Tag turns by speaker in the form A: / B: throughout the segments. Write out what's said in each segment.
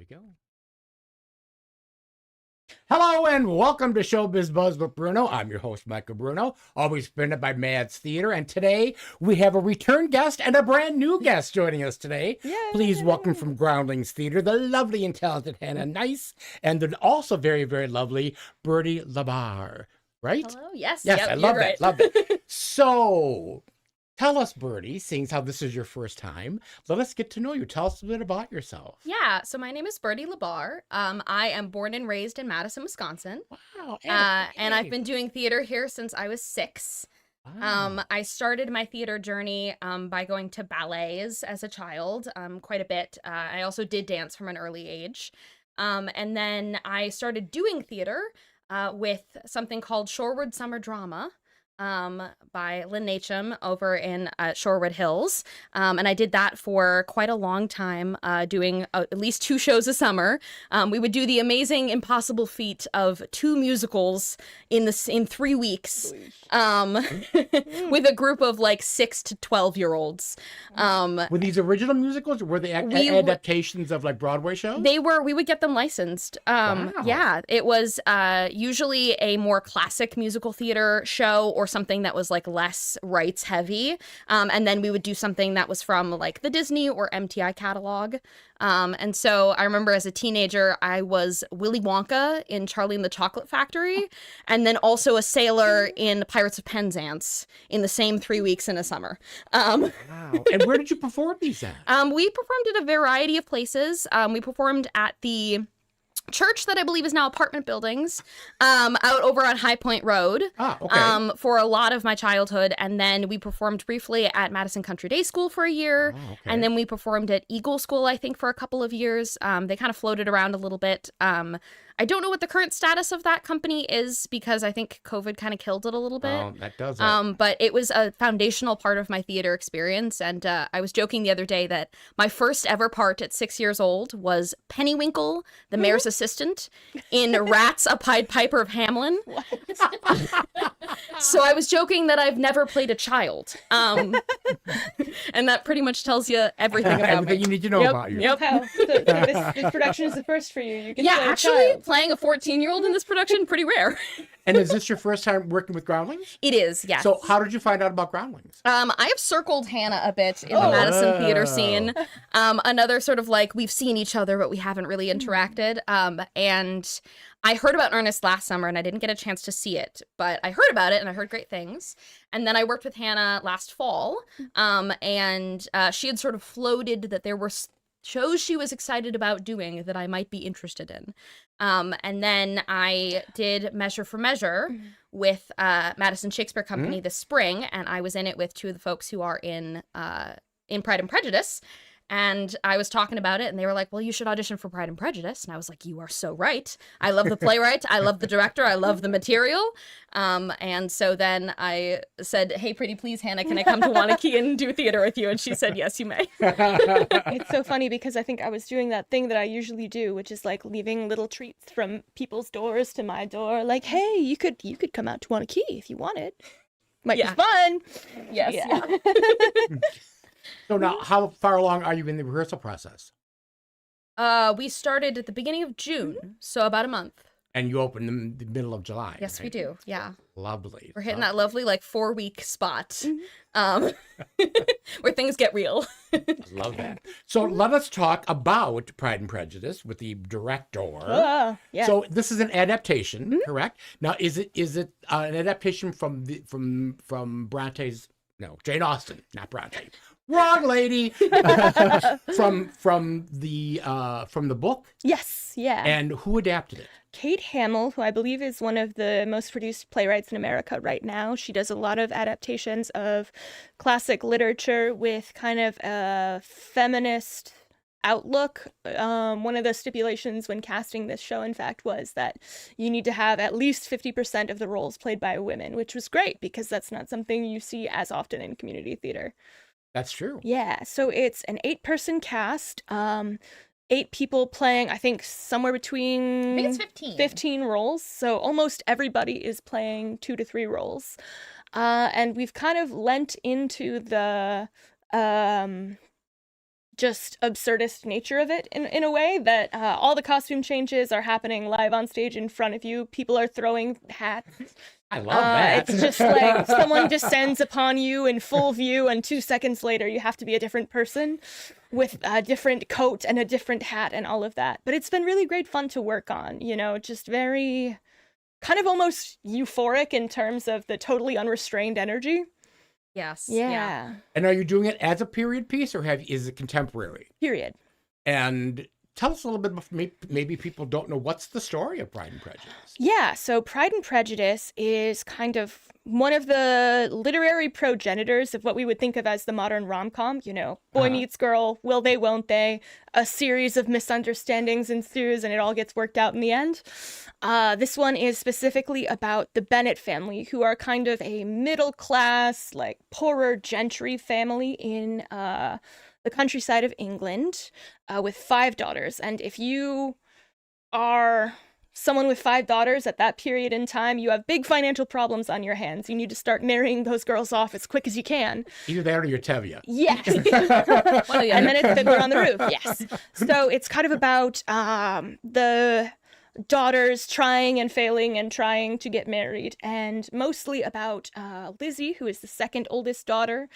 A: go. Hello and welcome to Biz Buzz with Bruno. I'm your host, Michael Bruno, always presented by Mads Theater. And today we have a return guest and a brand new guest joining us today. Yay. Please welcome from Groundlings Theater, the lovely and talented Hannah Nies, and the also very, very lovely Bertie Labar. Right?
B: Hello. Yes.
A: Yes,
B: yep,
A: I love
B: right.
A: that. Love it. So tell us, Bertie, seeing how this is your first time, let us get to know you. Tell us a bit about yourself.
B: Yeah, so my name is Bertie Labar. I am born and raised in Madison, Wisconsin.
A: Wow.
B: And I've been doing theater here since I was 6.
A: Wow.
B: I started my theater journey by going to ballets as a child, quite a bit. I also did dance from an early age. And then I started doing theater with something called Shorewood Summer Drama. By Lynn Nachum over in Shorewood Hills. And I did that for quite a long time, doing at least 2 shows a summer. We would do the amazing, impossible feat of 2 musicals in 3 weeks, with a group of like 6 to 12-year-olds.
A: Were these original musicals or were they adaptations of like Broadway shows?
B: We would get them licensed.
A: Wow.
B: Yeah, it was usually a more classic musical theater show or something that was like less rights heavy. And then we would do something that was from like the Disney or MTI catalog. And so I remember as a teenager, I was Willy Wonka in Charlie and the Chocolate Factory, and then also a sailor in Pirates of Penzance in the same 3 weeks in a summer.
A: Wow. And where did you perform these at?
B: We performed at a variety of places. We performed at the church that I believe is now apartment buildings, out over on High Point Road, for a lot of my childhood. And then we performed briefly at Madison Country Day School for a year. And then we performed at Eagle School, I think, for a couple of years. They kind of floated around a little bit. I don't know what the current status of that company is because I think COVID kind of killed it a little bit.
A: Oh, that does it.
B: But it was a foundational part of my theater experience. And I was joking the other day that my first ever part at 6 years old was Pennywinkle, the mayor's assistant, in Rats, a Pied Piper of Hamelin. So I was joking that I've never played a child. And that pretty much tells you everything about
A: everything
B: me.
A: you need to know about you.
C: Yep. So this production is the first for you. You can play a
B: actually,
C: child.
B: playing a 14-year-old in this production, pretty rare.
A: And is this your first time working with Groundlings?
B: It is, yes.
A: So how did you find out about Groundlings?
B: I have circled Hannah a bit in the Madison theater scene. Another sort of like, we've seen each other, but we haven't really interacted. And I heard about Ernest last summer, and I didn't get a chance to see it, but I heard about it, and I heard great things. And then I worked with Hannah last fall, and she had sort of floated that there were shows she was excited about doing that I might be interested in. And then I did Measure for Measure with Madison Shakespeare Company this spring, and I was in it with 2 of the folks who are in Pride and Prejudice. And I was talking about it, and they were like, well, you should audition for Pride and Prejudice. And I was like, you are so right. I love the playwright. I love the director. I love the material. And so then I said, hey, pretty please, Hannah, can I come to Waunakee and do theater with you? And she said, yes, you may.
C: It's so funny because I think I was doing that thing that I usually do, which is like leaving little treats from people's doors to my door. Like, hey, you could come out to Waunakee if you wanted. Might be fun.
B: Yes.
C: Yeah.
A: So now, how far along are you in the rehearsal process?
B: We started at the beginning of June, so about a month.
A: And you open in the middle of July.
B: Yes, we do. Yeah.
A: Lovely.
B: We're hitting that lovely, like, 4-week spot where things get real.
A: Love that. So let us talk about Pride and Prejudice with the director.
C: Yeah.
A: So this is an adaptation, correct? Now, is it an adaptation from Bronte's? No, Jane Austen, not Bronte. Wrong lady. from the book.
C: Yes. Yeah.
A: And who adapted it?
C: Kate Hamill, who I believe is one of the most produced playwrights in America right now. She does a lot of adaptations of classic literature with kind of a feminist outlook. One of the stipulations when casting this show, in fact, was that you need to have at least 50% of the roles played by women, which was great because that's not something you see as often in community theater.
A: That's true.
C: Yeah, so it's an 8-person cast. 8 people playing, I think, somewhere between...
B: I think it's 15.
C: 15 roles, so almost everybody is playing 2 to 3 roles. And we've kind of lent into the just absurdist nature of it in a way that all the costume changes are happening live on stage in front of you. People are throwing hats.
A: I love that.
C: It's just like someone descends upon you in full view, and 2 seconds later you have to be a different person with a different coat and a different hat and all of that. But it's been really great fun to work on, you know, just very kind of almost euphoric in terms of the totally unrestrained energy.
B: Yes.
C: Yeah.
A: And are you doing it as a period piece, or is it contemporary?
C: Period.
A: And tell us a little bit about, maybe people don't know, what's the story of Pride and Prejudice?
C: Yeah, so Pride and Prejudice is kind of one of the literary progenitors of what we would think of as the modern rom-com, you know, boy meets girl, will they, won't they, a series of misunderstandings ensues and it all gets worked out in the end. This one is specifically about the Bennet family, who are kind of a middle-class, like, poorer gentry family in the countryside of England with 5 daughters. And if you are someone with 5 daughters at that period in time, you have big financial problems on your hands. You need to start marrying those girls off as quick as you can.
A: Either that or you're Tevye.
C: Yes. Well, yeah. And then it's Fiddler on the Roof. Yes. So it's kind of about the daughters trying and failing and trying to get married, and mostly about Lizzy, who is the second oldest daughter,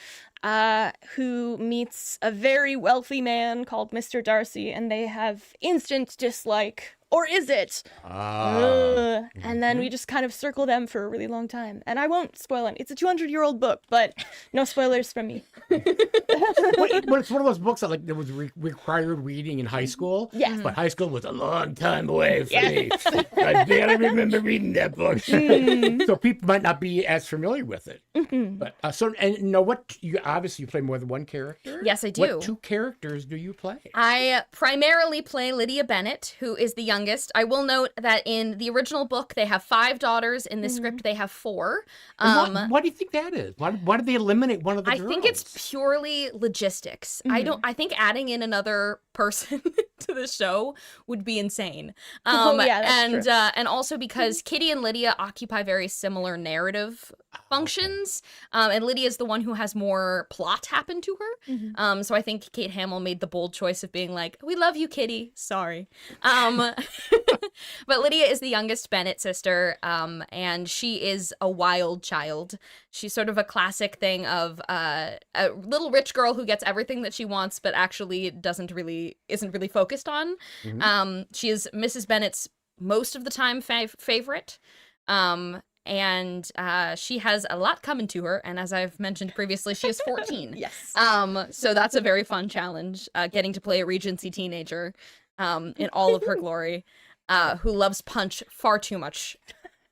C: who meets a very wealthy man called Mr. Darcy, and they have instant dislike. Or is it? And then we just kind of circle them for a really long time. And I won't spoil it. It's a 200-year-old book, but no spoilers from me.
A: But it's one of those books that, like, there was required reading in high school.
C: Yes.
A: But high school was a long time away from me. I barely remember reading that book. So people might not be as familiar with it. But and you know what? You obviously play more than one character.
B: Yes, I do.
A: What 2 characters do you play?
B: I primarily play Lizzy Bennet, who is the youngest. I will note that in the original book, they have 5 daughters. In the script, they have 4.
A: What do you think that is? Why did they eliminate one of the girls?
B: I think it's purely logistics. I think adding in another person to the show would be insane.
C: That's true.
B: And also because Kitty and Lydia occupy very similar narrative functions. And Lydia is the one who has more plot happen to her. So I think Kate Hamill made the bold choice of being like, we love you, Kitty. Sorry. But Lydia is the youngest Bennet sister, and she is a wild child. She's sort of a classic thing of a little rich girl who gets everything that she wants, but actually isn't really focused on. She is Mrs. Bennet's most of the time favorite. And she has a lot coming to her, and as I've mentioned previously, she is 14.
C: Yes.
B: So that's a very fun challenge, getting to play a Regency teenager in all of her glory, who loves punch far too much.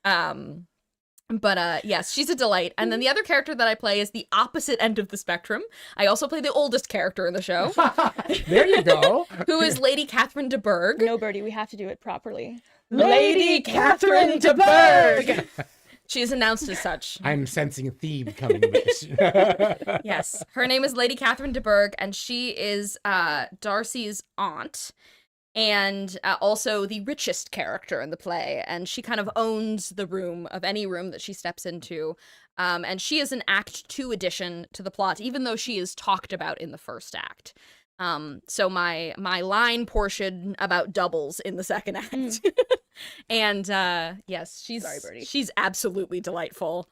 B: But yes, she's a delight. And then the other character that I play is the opposite end of the spectrum. I also play the oldest character in the show.
A: There you go.
B: Who is Lady Catherine de Bourgh.
C: No, Birdie, we have to do it properly.
B: Lady Catherine de Bourgh! She is announced as such.
A: I'm sensing a theme coming with this.
B: Yes. Her name is Lady Catherine de Bourgh, and she is Darcy's aunt. And also the richest character in the play, and she kind of owns the room of any room that she steps into, and she is an Act 2 addition to the plot, even though she is talked about in the first act. So my line portion about doubles in the second act. And yes, she's absolutely delightful.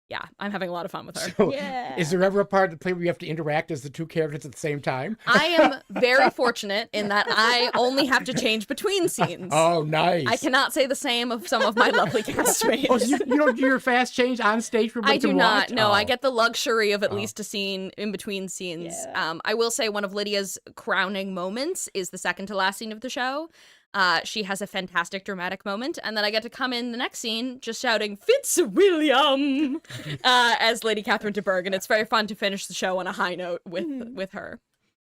B: Yeah, I'm having a lot of fun with her.
A: So, is there ever a part of the play where you have to interact as the 2 characters at the same time?
B: I am very fortunate in that I only have to change between scenes.
A: Oh, nice.
B: I cannot say the same of some of my lovely castmates.
A: Oh, so you don't do your fast change on stage for
B: I do not.
A: Watch?
B: No, I get the luxury of at least a scene in between scenes.
C: Yeah.
B: I will say one of Lydia's crowning moments is the second to last scene of the show. She has a fantastic dramatic moment, and then I get to come in the next scene just shouting Fitzwilliam as Lady Catherine de Bourgh, and it's very fun to finish the show on a high note with her.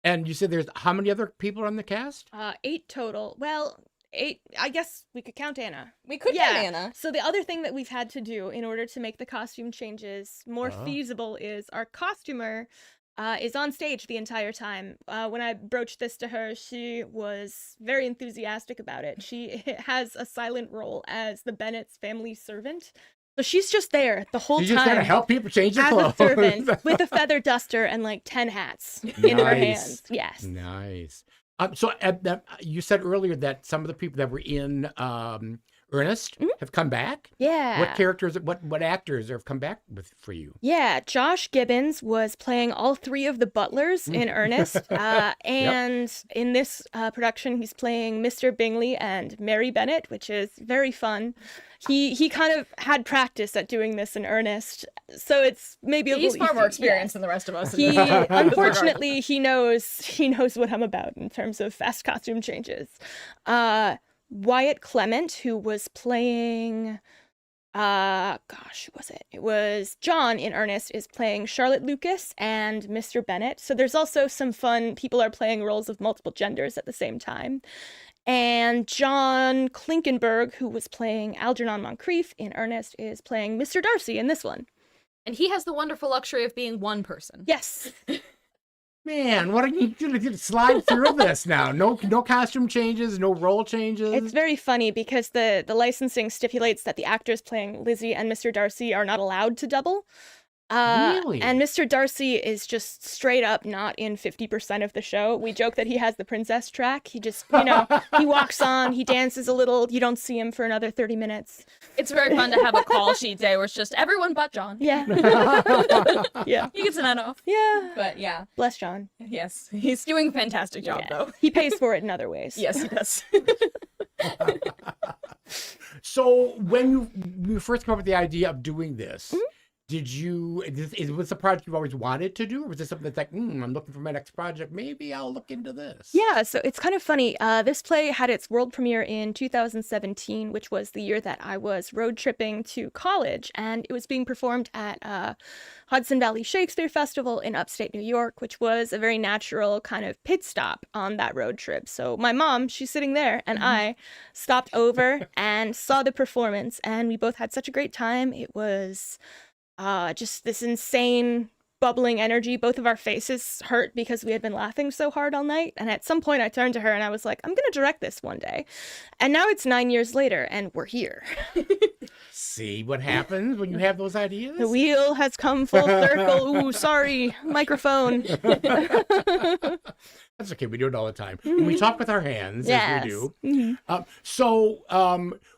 A: And you said there's how many other people on the cast?
C: 8 total. Well, 8. I guess we could count Anna.
B: We could count Anna.
C: So the other thing that we've had to do in order to make the costume changes more feasible is our costumer is on stage the entire time. When I broached this to her, she was very enthusiastic about it. She has a silent role as the Bennet's family servant. So she's just there the whole
A: She's
C: time.
A: just there to help people change their
C: as
A: clothes.
C: a servant with a feather duster and like 10 hats in her hands. Yes.
A: Nice. So you said earlier that some of the people that were in Ernest have come back.
C: Yeah.
A: What characters, what actors have come back for you?
C: Yeah, Josh Gibbons was playing all three of the butlers in Ernest, and in this production, he's playing Mr. Bingley and Mary Bennet, which is very fun. He kind of had practice at doing this in Ernest, so it's maybe a little.
B: He's far more experienced than the rest of us.
C: He unfortunately he knows what I'm about in terms of fast costume changes. Wyatt Clement, who was playing, who was it? It was John in Ernest, is playing Charlotte Lucas and Mr. Bennet. So there's also some fun, people are playing roles of multiple genders at the same time. And John Klinkenberg, who was playing Algernon Moncrief in Ernest, is playing Mr. Darcy in this one.
B: And he has the wonderful luxury of being one person.
C: Yes.
A: Man, what are you going to slide through this now? No costume changes, no role changes.
C: It's very funny because the licensing stipulates that the actors playing Lizzy and Mr. Darcy are not allowed to double.
A: Really?
C: And Mr. Darcy is just straight up not in 50% of the show. We joke that he has the princess track. He just, he walks on, he dances a little. You don't see him for another 30 minutes.
B: It's very fun to have a call sheet day where it's just everyone but John.
C: Yeah. Yeah.
B: He gets an N off.
C: Yeah.
B: But yeah.
C: Bless John.
B: Yes. He's doing a fantastic job, though.
C: He pays for it in other ways.
B: Yes, he does.
A: So when you first came up with the idea of doing this, was the project you always wanted to do? Or was this something that's like, I'm looking for my next project. Maybe I'll look into this.
C: Yeah, so it's kind of funny. This play had its world premiere in 2017, which was the year that I was road tripping to college. And it was being performed at Hudson Valley Shakespeare Festival in upstate New York, which was a very natural kind of pit stop on that road trip. So my mom, she's sitting there, and I stopped over and saw the performance. And we both had such a great time. It was just this insane bubbling energy. Both of our faces hurt because we had been laughing so hard all night. And at some point I turned to her and I was like, I'm going to direct this one day. And now it's 9 years later and we're here.
A: See what happens when you have those ideas?
C: The wheel has come full circle. Ooh, sorry, microphone.
A: That's okay. We do it all the time. We talk with our hands, as we do. So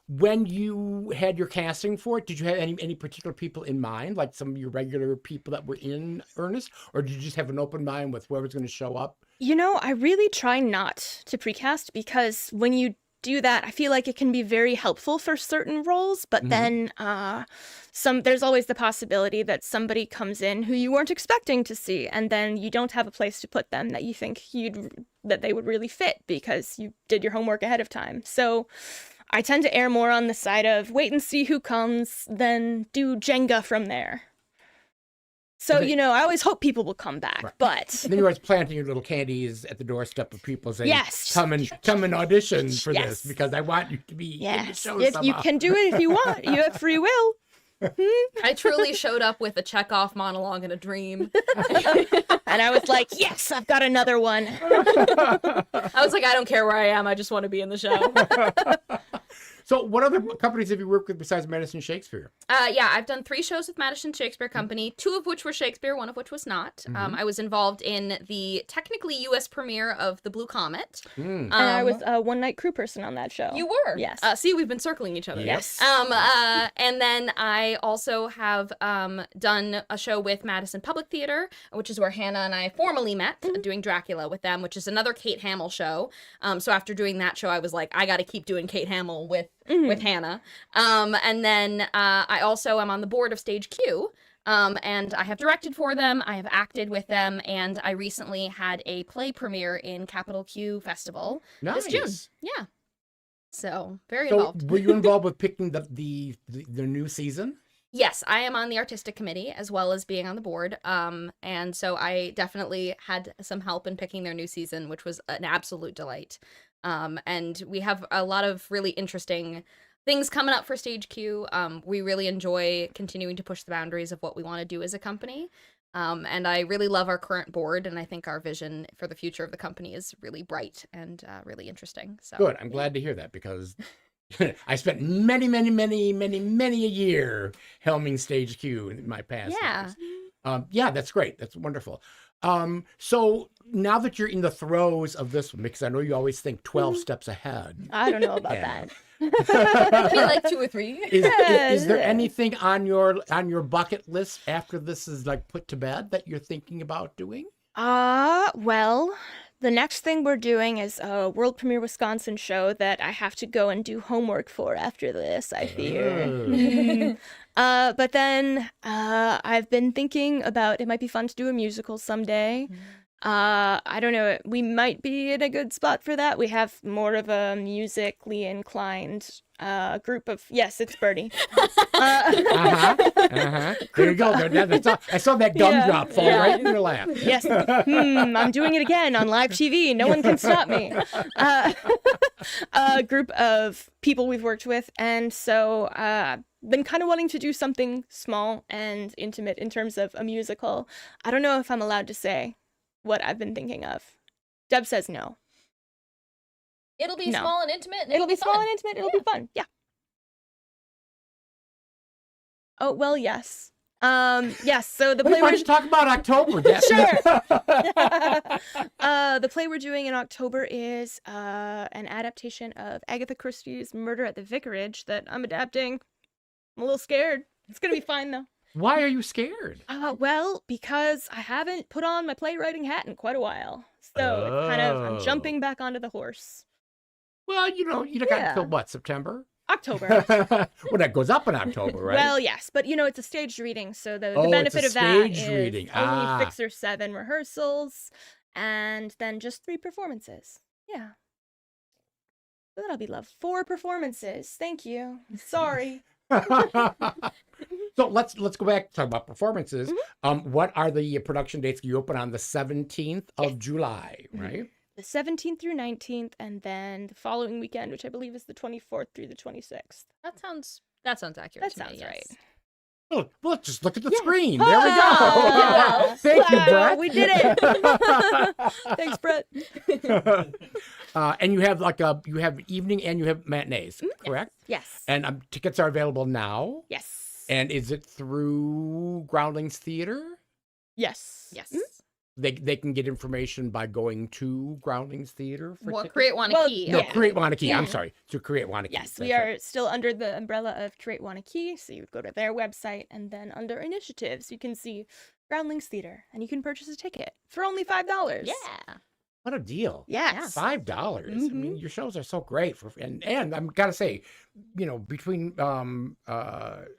A: when you had your casting for it, did you have any particular people in mind, like some of your regular people that were in Ernest? Or did you just have an open mind with whoever's going to show up?
C: I really try not to precast because when you do that, I feel like it can be very helpful for certain roles, but then there's always the possibility that somebody comes in who you weren't expecting to see, and then you don't have a place to put them that you think that they would really fit because you did your homework ahead of time. So I tend to err more on the side of wait and see who comes, then do Jenga from there. So, I always hope people will come back, but...
A: And then you're always planting your little candies at the doorstep of people saying,
C: yes,
A: come and audition for this because I want you to be in the show somehow.
C: You can do it if you want. You have free will.
B: I truly showed up with a Chekhov monologue and a dream.
C: And I was like, yes, I've got another one.
B: I was like, I don't care where I am. I just want to be in the show.
A: So what other companies have you worked with besides Madison Shakespeare?
B: I've done 3 shows with Madison Shakespeare Company, 2 of which were Shakespeare, 1 of which was not. I was involved in the technically U.S. premiere of The Blue Comet.
C: And I was a one-night crew person on that show.
B: You were?
C: Yes.
B: See, we've been circling each other.
A: Yes.
B: And then I also have done a show with Madison Public Theater, which is where Hannah and I formally met, doing Dracula with them, which is another Kate Hamill show. So after doing that show, I was like, I got to keep doing Kate Hamill with Hannah. And then I also am on the board of Stage Q, and I have directed for them, I have acted with them, and I recently had a play premiere in Capital Q Festival this June. Yeah. So, very involved.
A: Were you involved with picking the new season?
B: Yes, I am on the artistic committee as well as being on the board. And so I definitely had some help in picking their new season, which was an absolute delight. And we have a lot of really interesting things coming up for Stage Q. We really enjoy continuing to push the boundaries of what we want to do as a company. And I really love our current board, and I think our vision for the future of the company is really bright and really interesting. So
A: good. I'm glad to hear that because I spent many a year helming stage Q in my past
B: Yeah.
A: years. Yeah, that's great. That's wonderful. So now that you're in the throes of this one, because I know you always think 12 steps ahead.
C: I don't know about
A: Yeah.
C: that.
B: Maybe like 2 or 3.
A: Is there anything on your bucket list after this is like put to bed that you're thinking about doing?
C: Well, the next thing we're doing is a world premiere Wisconsin show that I have to go and do homework for after this, I fear. But then I've been thinking about it might be fun to do a musical someday. I don't know, we might be in a good spot for that. We have more of a musically inclined group of, yes, it's Birdie.
A: There you go. I saw that gumdrop fall right in your lap.
C: Yes. I'm doing it again on live TV. No one can stop me. A group of people we've worked with. And so been kind of wanting to do something small and intimate in terms of a musical. I don't know if I'm allowed to say what I've been thinking of. Deb says no.
B: It'll be small and intimate. And
C: It'll be small
B: fun.
C: and intimate. It'll be fun. Yeah. Oh, well, yes. Yes, so the play
A: Why don't you talk about October, Deb?
C: Sure. The play we're doing in October is an adaptation of Agatha Christie's Murder at the Vicarage that I'm adapting. I'm a little scared. It's gonna be fine though.
A: Why are you scared?
C: Well, because I haven't put on my playwriting hat in quite a while. So it's kind of, I'm jumping back onto the horse.
A: Well, you got until what, September?
C: October.
A: Well, that goes up in October, right?
C: Well, yes, but it's a staged reading, so the
A: Oh,
C: benefit
A: it's a
C: of that
A: staged
C: is
A: reading.
C: only 6 or 7 rehearsals, and then just 3 performances. Yeah. So that'll be love. 4 performances. Thank you. Sorry.
A: So let's go back to talk about performances. What are the production dates? You open on the 17th of July, right?
C: The 17th through 19th, and then the following weekend, which I believe is the 24th through the 26th.
B: That sounds accurate.
C: That
B: to me,
C: sounds
B: yes.
C: right.
A: Well, let's just look at the screen. There we go.
C: Ah,
A: Thank you, Brett.
C: We did it. Thanks, Brett.
A: And you have you have evening and you have matinees, correct?
C: Yes.
A: And tickets are available now.
C: Yes.
A: And is it through Groundlings Theater?
C: Yes.
B: Yes.
A: They can get information by going to Groundlings Theater for tickets?
B: Create Waunakee.
A: No, Create Waunakee. I'm sorry. To Create Waunakee.
C: Yes, we are still under the umbrella of Create Waunakee, so you would go to their website, and then under initiatives, you can see Groundlings Theater, and you can purchase a ticket for only $5.
B: Yeah.
A: What a deal.
C: Yes.
A: $5. I mean, your shows are so great and I'm gotta say, between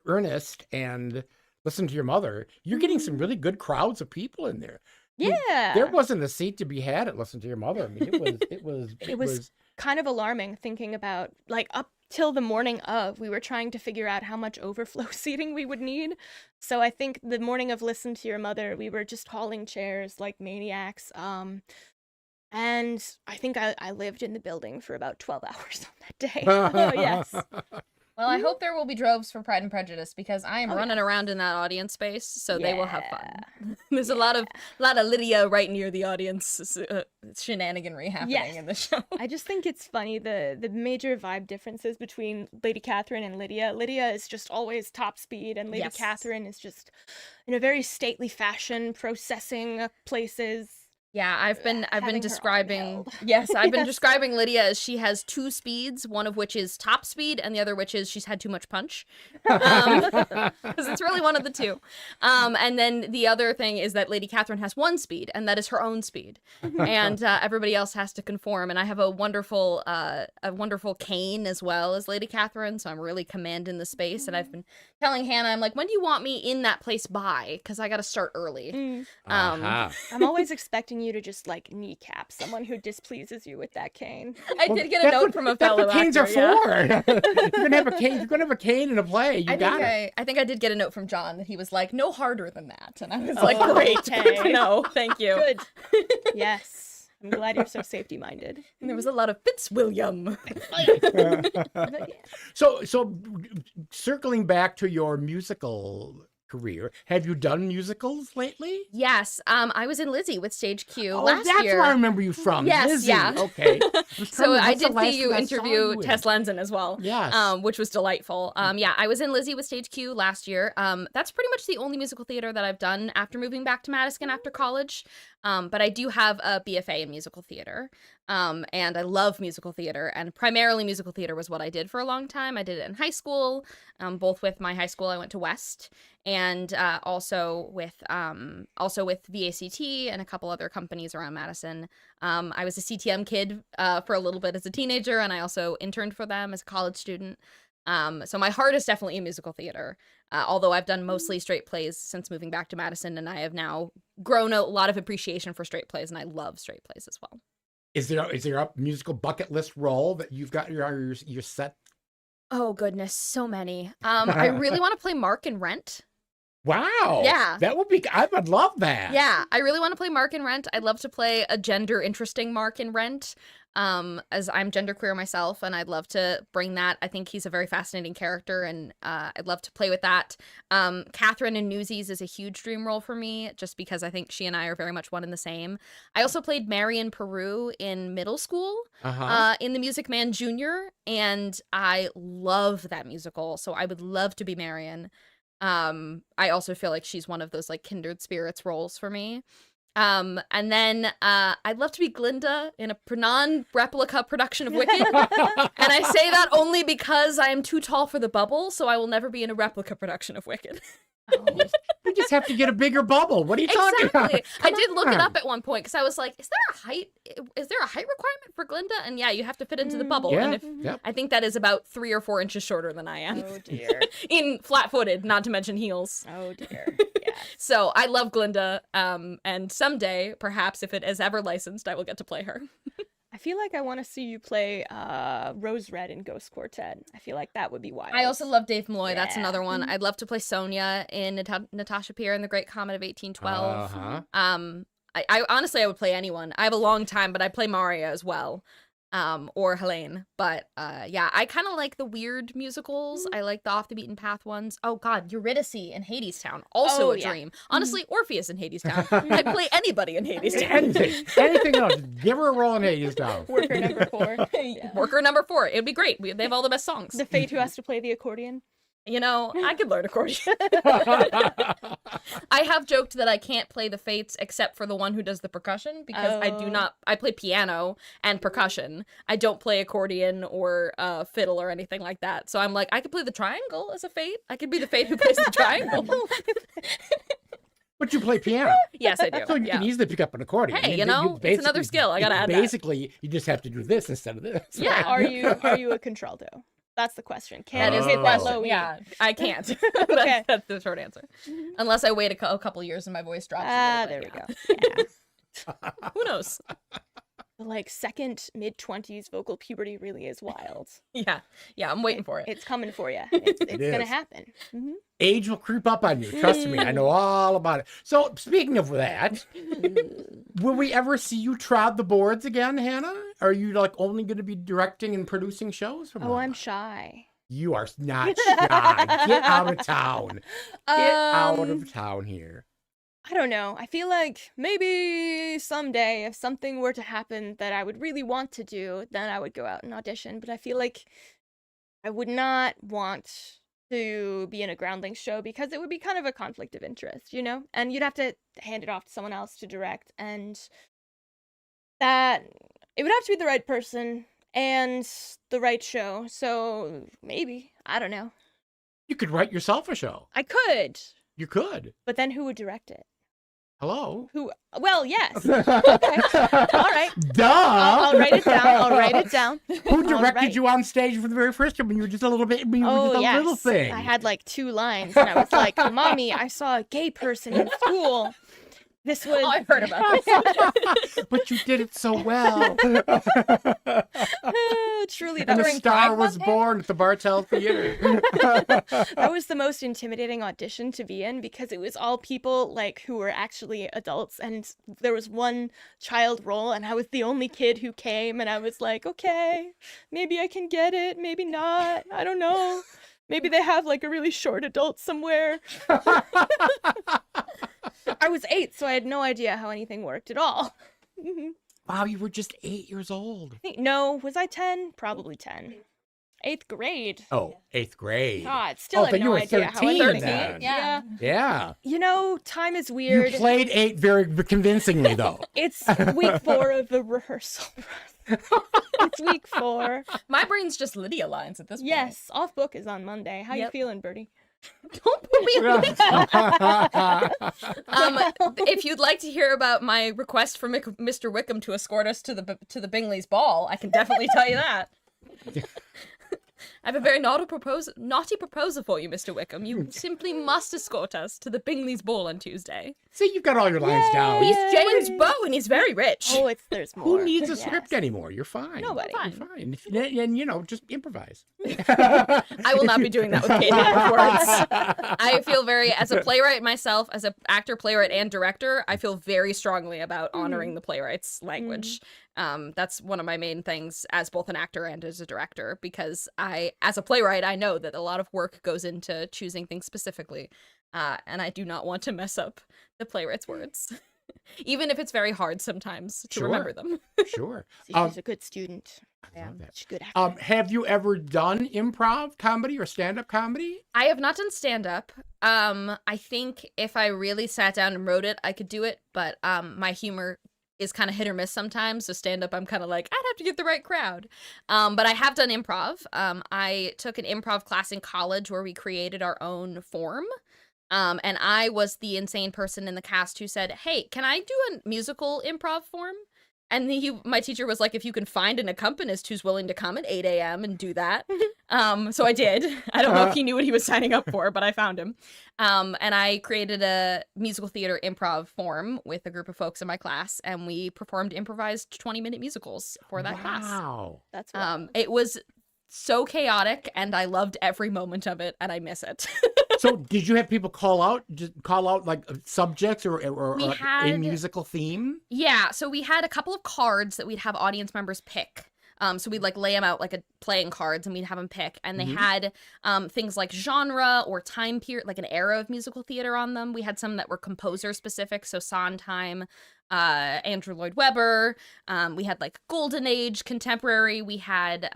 A: Ernest and Listen to Your Mother, you're getting some really good crowds of people in there.
C: Yeah.
A: There wasn't a seat to be had at Listen to Your Mother. I mean, it was
C: kind of alarming thinking about, up till the morning of, we were trying to figure out how much overflow seating we would need. So I think the morning of Listen to Your Mother, we were just hauling chairs like maniacs. And I think I lived in the building for about 12 hours on that day. Oh, yes.
B: Well, I hope there will be droves for Pride and Prejudice because I am running around in that audience space, so they will have fun. There's a lot of Lydia right near the audience shenaniganry happening in the show.
C: I just think it's funny the major vibe differences between Lady Catherine and Lydia. Lydia is just always top speed, and Lady Catherine is just in a very stately fashion, processing places.
B: Yeah, I've been describing I've been describing Lydia as she has 2 speeds, one of which is top speed and the other which is she's had too much punch. Because it's really one of the two. And then the other thing is that Lady Catherine has 1 speed, and that is her own speed. And everybody else has to conform. And I have a wonderful cane as well as Lady Catherine, so I'm really commanding the space. And I've been telling Hannah, I'm like, when do you want me in that place by? Because I got to start early.
C: I'm always expecting you to just kneecap someone who displeases you with that cane.
B: I did get a note from a fellow
A: actor. That's what canes are for. You're gonna have a cane in a play.
B: I think I did get a note from John that he was like, no harder than that, and I was like, great, good to know, thank you.
C: Good. Yes, I'm glad you're so safety minded.
B: And there was a lot of Fitzwilliam.
A: So circling back to your musical career. Have you done musicals lately?
B: Yes, I was in Lizzy with Stage Q last
A: that's
B: year.
A: where I remember you from.
B: Yes,
A: Lizzy.
B: yeah.
A: Okay.
B: So I did see you interview Tess Lenzen as well.
A: Yes.
B: Which was delightful. Yeah, I was in Lizzy with Stage Q last year. That's pretty much the only musical theater that I've done after moving back to Madison after college. But I do have a BFA in musical theater. And I love musical theater, and primarily musical theater was what I did for a long time. I did it in high school, both with my high school. I went to West, and also with VACT and a couple other companies around Madison. I was a CTM kid for a little bit as a teenager, and I also interned for them as a college student. So my heart is definitely in musical theater, although I've done mostly straight plays since moving back to Madison, and I have now grown a lot of appreciation for straight plays, and I love straight plays as well.
A: Is there a musical bucket list role that you've got your set?
B: Oh goodness, so many. I really want to play Mark in Rent.
A: Wow.
B: Yeah.
A: That would be, I would love that.
B: Yeah, I really want to play Mark in Rent. I'd love to play a gender interesting Mark in Rent, as I'm genderqueer myself, and I'd love to bring that. I think he's a very fascinating character, and I'd love to play with that. Catherine in Newsies is a huge dream role for me, just because I think she and I are very much one and the same. I also played Marion Peru in middle school, in The Music Man Jr., and I love that musical, so I would love to be Marion. I also feel like she's one of those like kindred spirits roles for me. And then I'd love to be Glinda in a non-replica production of Wicked. And I say that only because I am too tall for the bubble, so I will never be in a replica production of Wicked.
A: You just have to get a bigger bubble. What are you talking about?
B: I did look it up at one point because I was like, is there a height requirement for Glinda? And yeah, you have to fit into the bubble.
A: Yeah,
B: and I think that is about 3 or 4 inches shorter than I am.
C: Oh dear.
B: In flat-footed, not to mention heels.
C: Oh dear. Yes.
B: So I love Glinda, and someday, perhaps if it is ever licensed, I will get to play her.
C: I feel like I want to see you play Rose Red in Ghost Quartet. I feel like that would be wild.
B: I also love Dave Malloy. That's
C: Yeah.
B: another one. I'd love to play Sonia in Natasha Pierre in The Great Comet of 1812. I honestly, I would play anyone. I have a long time, but I play Maria as well. Or Helene. But yeah, I kind of like the weird musicals. I like the off the beaten path ones. Oh God, Eurydice in Hadestown, also a dream. Honestly, Orpheus in Hadestown. I'd play anybody in Hadestown.
A: Anything else? Give her a role in Hadestown.
C: Worker number 4. Yeah.
B: Worker number 4. It'd be great. They have all the best songs.
C: The Fate who has to play the accordion.
B: You know, I could learn accordion. I have joked that I can't play the Fates except for the one who does the percussion because I play piano and percussion. I don't play accordion or fiddle or anything like that. So I'm like, I could play the triangle as a Fate. I could be the Fate who plays the triangle.
A: But you play piano.
B: Yes, I do.
A: So you can easily pick up an accordion.
B: Hey, you know, it's another skill. I gotta add that.
A: Basically, you just have to do this instead of this.
B: Yeah.
C: Are you a contralto? That's the question.
B: That is
C: hit
B: the
C: that
B: question.
C: low E?
B: Yeah, I can't.
C: Okay.
B: That's the short answer. Unless I wait a couple years and my voice drops.
C: There we go. Yeah.
B: Who knows?
C: The like second mid-20s vocal puberty really is wild.
B: Yeah, I'm waiting for it.
C: It's coming for you. It's gonna happen. Mm-hmm.
A: Age will creep up on you. Trust me, I know all about it. So speaking of that, will we ever see you trod the boards again, Hannah? Are you like only going to be directing and producing shows from now
C: I'm
A: on?
C: shy.
A: You are not shy. Get out of town. Get out of town here.
C: I don't know. I feel like maybe someday if something were to happen that I would really want to do, then I would go out and audition. But I feel like I would not want to be in a Groundlings show because it would be kind of a conflict of interest, you know? And you'd have to hand it off to someone else to direct. And that it would have to be the right person and the right show. So maybe. I don't know.
A: You could write yourself a show.
C: I could.
A: You could.
C: But then who would direct it?
A: Hello?
C: Who? Well, yes. Okay. All right.
A: Duh.
C: I'll write it down. I'll write it down.
A: Who directed you on stage for the very first time when you were just a little bit, little thing?
C: I had like 2 lines and I was like, Mommy, I saw a gay person in school. This was...
B: Oh, I've heard about this.
A: But you did it so well.
C: Truly,
A: And a star was born at the Bartell Theater.
C: that was the most intimidating audition to be in because it was all people like who were actually adults and there was one child role and I was the only kid who came and I was like, okay, maybe I can get it, maybe not, I don't know. Maybe they have like a really short adult somewhere. I was 8, so I had no idea how anything worked at all.
A: Wow, you were just 8 years old.
C: No, was I 10? Probably 10. 8th grade.
A: Oh, 8th grade.
C: God, still had
A: then you
C: no
A: were
C: idea how
A: 13
C: anything
A: then.
C: worked.
B: Yeah.
A: Yeah.
C: You know, time is
A: You
C: weird.
A: played 8 very convincingly, though.
C: It's week 4 of the rehearsal. It's week 4.
B: My brain's just Lydia lines at this point.
C: Yes, off book is on Monday. How you feeling, Birdie?
B: Don't put me on if you'd like to hear about my request for Mr. Wickham to escort us to the Bingley's ball, I can definitely tell you that. I have a very naughty proposal for you, Mr. Wickham. You simply must escort us to the Bingley's ball on Tuesday.
A: See, you've got all your lines down.
B: He's James Bow and he's very rich.
C: Oh, there's more.
A: Who needs a script anymore? You're fine.
C: Nobody.
A: You're fine. And, you know, just improvise.
B: I will not be doing that with Kate afterwards. I feel as a playwright myself, as an actor, playwright, and director, I feel very strongly about honoring the playwright's language. That's one of my main things as both an actor and as a director, because as a playwright, I know that a lot of work goes into choosing things specifically, and I do not want to mess up the playwright's words, even if it's very hard sometimes to remember them.
A: Sure.
C: She's a good student.
A: I love that.
C: She's a good actor.
A: Have you ever done improv comedy or stand-up comedy?
B: I have not done stand-up. I think if I really sat down and wrote it, I could do it, but my humor is kind of hit or miss sometimes. So stand-up, I'm kind of like, I'd have to get the right crowd. But I have done improv. I took an improv class in college where we created our own form. And I was the insane person in the cast who said, hey, can I do a musical improv form? And my teacher was like, if you can find an accompanist who's willing to come at 8 a.m. and do that. So I did. I don't know if he knew what he was signing up for, but I found him. And I created a musical theater improv form with a group of folks in my class, and we performed improvised 20-minute musicals for that class.
A: Wow.
C: That's wild.
B: It was so chaotic, and I loved every moment of it, and I miss it.
A: So did you have people call out like subjects or a musical theme?
B: Yeah, so we had a couple of cards that we'd have audience members pick. So we'd like lay them out like a playing cards, and we'd have them pick. And they had things like genre or time period, like an era of musical theater on them. We had some that were composer specific, so Sondheim, Andrew Lloyd Webber. We had like Golden Age, contemporary. We had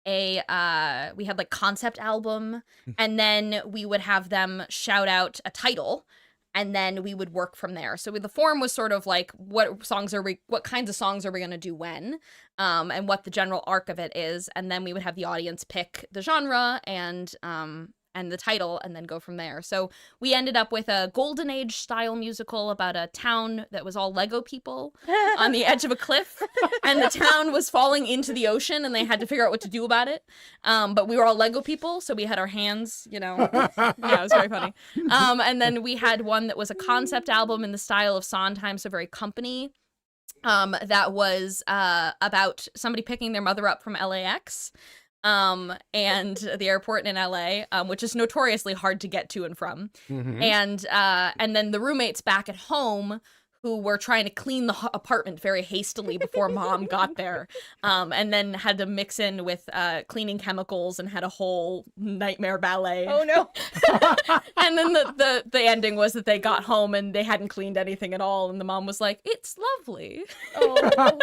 B: like concept album, and then we would have them shout out a title, and then we would work from there. So the form was sort of like, what kinds of songs are we going to do when, and what the general arc of it is, and then we would have the audience pick the genre and the title, and then go from there. So we ended up with a Golden Age style musical about a town that was all Lego people on the edge of a cliff, and the town was falling into the ocean, and they had to figure out what to do about it. But we were all Lego people, so we had our hands, you know. Yeah, it was very funny. And then we had one that was a concept album in the style of Sondheim, so very company. That was about somebody picking their mother up from LAX. And the airport in LA, which is notoriously hard to get to and from. And then the roommates back at home who were trying to clean the apartment very hastily before mom got there, and then had to mix in with cleaning chemicals and had a whole nightmare ballet.
C: Oh no.
B: And then the ending was that they got home and they hadn't cleaned anything at all, and the mom was like, it's lovely.
C: Oh.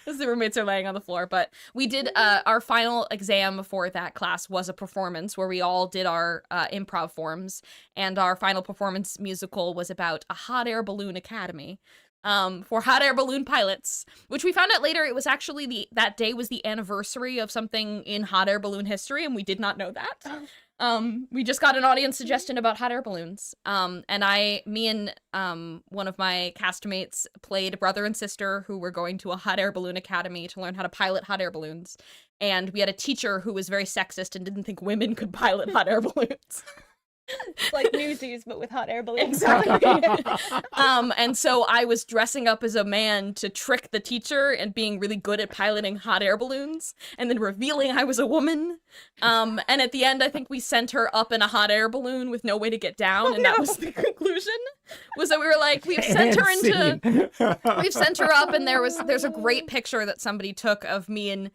B: As the roommates are laying on the floor. But we did our final exam for that class was a performance where we all did our improv forms, and our final performance musical was about a hot air balloon academy. For hot air balloon pilots, which we found out later it was actually that day was the anniversary of something in hot air balloon history, and we did not know that. We just got an audience suggestion about hot air balloons. And me and one of my castmates played brother and sister who were going to a hot air balloon academy to learn how to pilot hot air balloons. And we had a teacher who was very sexist and didn't think women could pilot hot air balloons.
C: It's like Newsies, but with hot air balloons.
B: Exactly. And so I was dressing up as a man to trick the teacher and being really good at piloting hot air balloons, and then revealing I was a woman. And at the end, I think we sent her up in a hot air balloon with no way to get down, and that was the conclusion. Was that we were like, we've sent her up, and there's a great picture that somebody took of me and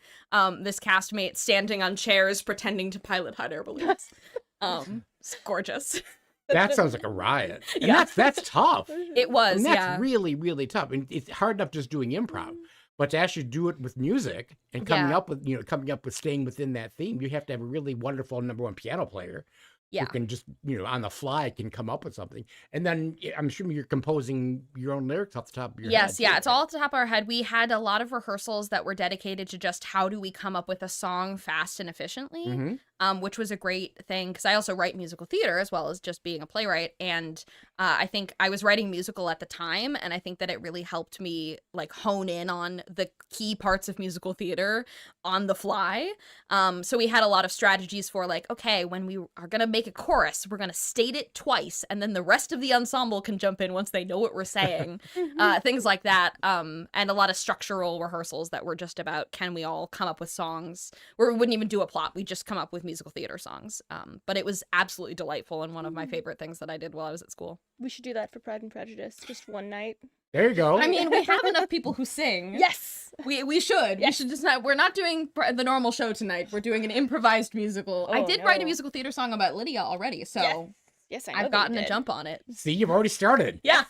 B: this castmate standing on chairs pretending to pilot hot air balloons. It's gorgeous.
A: That sounds like a riot. And that's tough.
B: It was,
A: and that's really, really tough. And it's hard enough just doing improv, but to actually do it with music and coming up with staying within that theme, you have to have a really wonderful number one piano player who can just, on the fly can come up with something. And then I'm assuming you're composing your own lyrics off the top of your head.
B: Yes, yeah, it's all off the top of our head. We had a lot of rehearsals that were dedicated to just how do we come up with a song fast and efficiently, which was a great thing because I also write musical theater as well as just being a playwright. And I think I was writing musical at the time, and I think that it really helped me like hone in on the key parts of musical theater on the fly. So we had a lot of strategies for like, okay, when we are going to make a chorus, we're going to state it twice, and then the rest of the ensemble can jump in once they know what we're saying. Things like that. And a lot of structural rehearsals that were just about, can we all come up with songs where we wouldn't even do a plot. We just come up with musical theater songs. But it was absolutely delightful and one of my favorite things that I did while I was at school.
C: We should do that for Pride and Prejudice, just one night.
A: There you go.
B: I mean, we have enough people who sing.
C: Yes.
B: We should. Yes. We should just not, we're not doing the normal show tonight. We're doing an improvised musical. I did write a musical theater song about Lydia already, so
C: yes, I know
B: I've gotten a jump on it.
A: See, you've already started.
B: Yeah.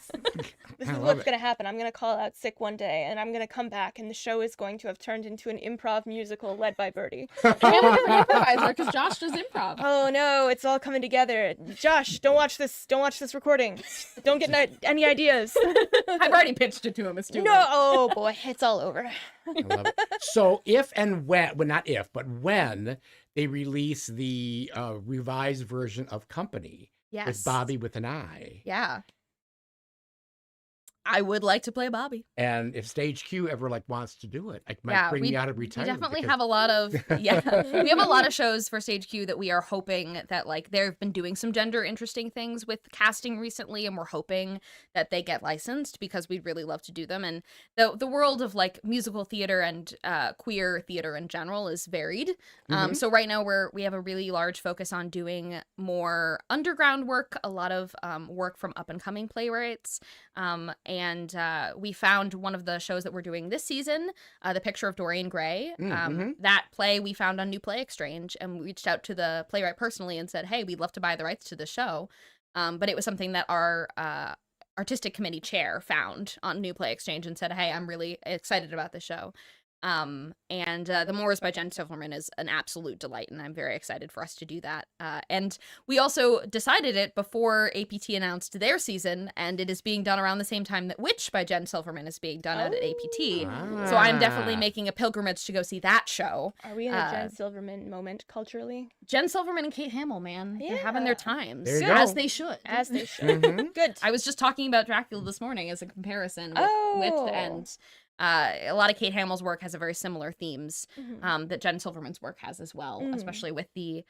C: This is what's going to happen. I'm going to call out sick one day, and I'm going to come back, and the show is going to have turned into an improv musical led by Birdie.
B: And we have an improviser because Josh does improv.
C: Oh no, it's all coming together. Josh, don't watch this recording. Don't get any ideas.
B: I've already pitched it to him. It's too
C: No,
B: late.
C: oh boy, it's all over.
A: I love it. So if and when, well, not if, but when they release the revised version of Company with Bobby with an I.
B: Yeah. I would like to play Bobby.
A: And if Stage Q ever wants to do it, I might bring me out of retirement.
B: We definitely have a lot of we have a lot of shows for Stage Q that we are hoping that like they've been doing some gender interesting things with casting recently, and we're hoping that they get licensed because we'd really love to do them. And the world of like musical theater and queer theater in general is varied. So right now we have a really large focus on doing more underground work, a lot of work from up and coming playwrights. And we found one of the shows that we're doing this season, The Picture of Dorian Gray. That play we found on New Play Exchange, and we reached out to the playwright personally and said, hey, we'd love to buy the rights to the show. But it was something that our artistic committee chair found on New Play Exchange and said, hey, I'm really excited about the show. And The Moors by Jen Silverman is an absolute delight, and I'm very excited for us to do that. And we also decided it before APT announced their season, and it is being done around the same time that Witch by Jen Silverman is being done at APT. So I'm definitely making a pilgrimage to go see that show.
C: Are we in a Jen Silverman moment culturally?
B: Jen Silverman and Kate Hamill, man. They're having their times.
A: As
B: they should.
C: As they should. Good.
B: I was just talking about Dracula this morning as a comparison with Witch, and a lot of Kate Hamill's work has a very similar themes that Jen Silverman's work has as well, especially with the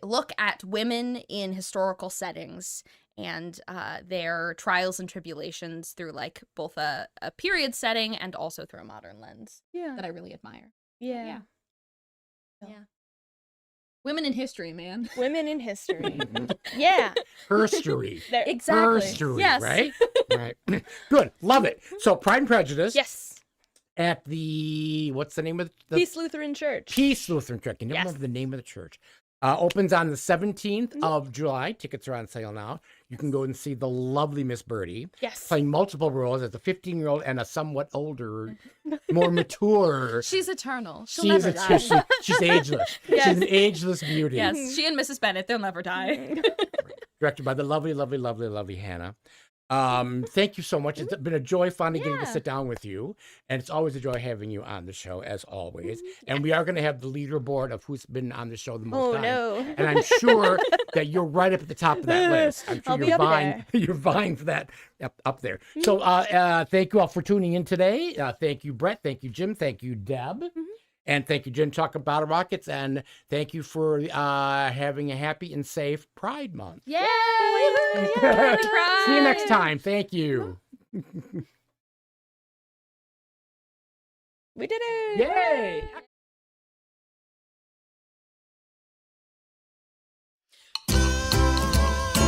B: look at women in historical settings and their trials and tribulations through like both a period setting and also through a modern lens that I really admire.
C: Yeah.
B: Women in history, man.
C: Women in history. Yeah.
A: Herstory.
B: Exactly.
A: Herstory,
B: yes.
A: Right? Right. Good. Love it. So Pride and Prejudice.
C: Yes.
A: At the, what's the name of the?
C: Peace Lutheran Church.
A: Peace Lutheran Church. I never remember the name of the church. Opens on the 17th of July. Tickets are on sale now. You can go and see the lovely Miss Birdie.
C: Yes.
A: Playing multiple roles as a 15-year-old and a somewhat older, more mature.
B: She's eternal. She'll never die.
A: She's ageless.
C: Yes.
A: She's an ageless beauty.
B: Yes, she and Mrs. Bennet, they'll never die.
A: Directed by the lovely, lovely, lovely, lovely Hannah. Thank you so much. It's been a joy finally getting to sit down with you. And it's always a joy having you on the show, as always. And we are going to have the leaderboard of who's been on the show the most time.
C: No.
A: And I'm sure that you're right up at the top of that list. I'm sure you're vying for that up there. So thank you all for tuning in today. Thank you, Brett. Thank you, Jim. Thank you, Deb. And thank you, Jen Talk About Rockets. And thank you for having a happy and safe Pride Month.
B: Yay!
A: See you next time. Thank you.
C: We did it!
A: Yay!